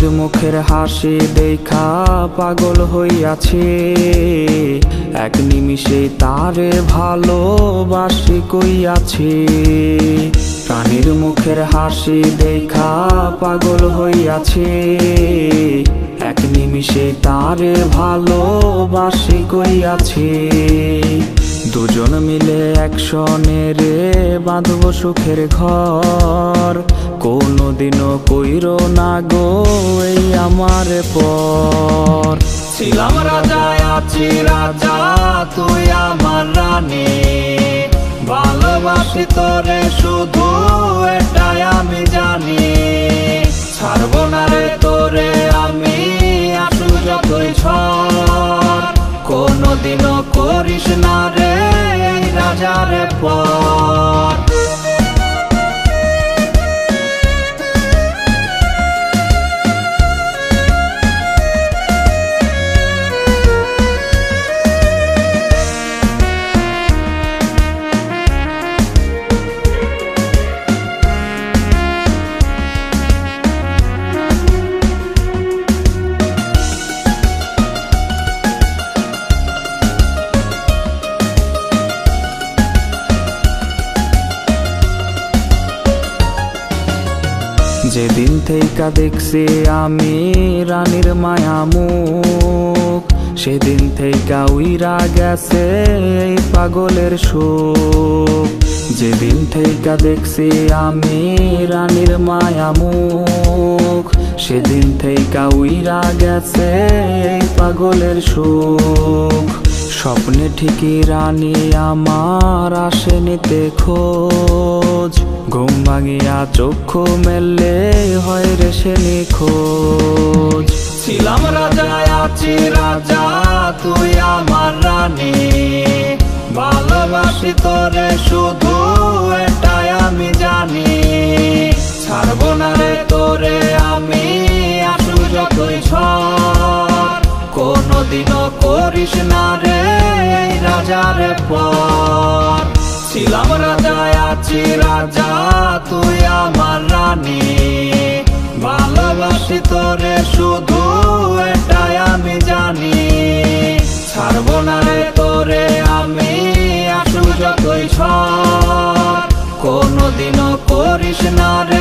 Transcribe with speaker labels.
Speaker 1: রানীর মুখের হাসি দেখা পাগল হইয়াছে, এক নিমিষে তারে ভালোবাসি কইয়াছে। রানীর মুখের হাসি দেখা পাগল হইয়াছে, এক নিমিষে তারে ভালোবাসি কইয়াছে। দুজন মিলে একসনে রে বাঁধব সুখের ঘর, কোনদিনও কইরো না গো এই আমার পর। ছিলাম রাজা আছি রাজা তুই আমার রানী, ভালোবাসি তোরে শুধু এটাই আমি জানি। ছাড়বো না রে তোরে আমি আসু যতই ঝড়, কোনদিনও করিস না রে এই রাজার পর। যেদিন থেকে দেখছি আমি রানীর মায়া মুখ, সেদিন থেকে উইরা গেছে এই পাগলের সুখ। যেদিন থেকে দেখছি আমি রানীর মায়া মুখ, সেদিন থেকে উইরা গেছে এই পাগলের সুখ। স্বপ্নে ঠিকই রানী আমার আসেনিতে খোঁজ, ঘুম ভাঙিয়া চক্ষু মেললে হয় রে সে নিখোঁজ। ছিলাম রাজা আছি রাজা তুই আমার রানী, ভালোবাসি তোরে শুধু এটাই আমি জানি। ছাড়বো না রে তোরে আমি আসু যতই ঝড়, কোনদিনও করিস না রে এই রাজার পর। ছিলাম রাজা আছি রাজা তুই আমার রানী, ভালোবাসি তোরে শুধু এটাই আমি জানি। ছাড়বো না রে তোরে আমি আসু যতই ঝড়, কোনদিনও করিস না রে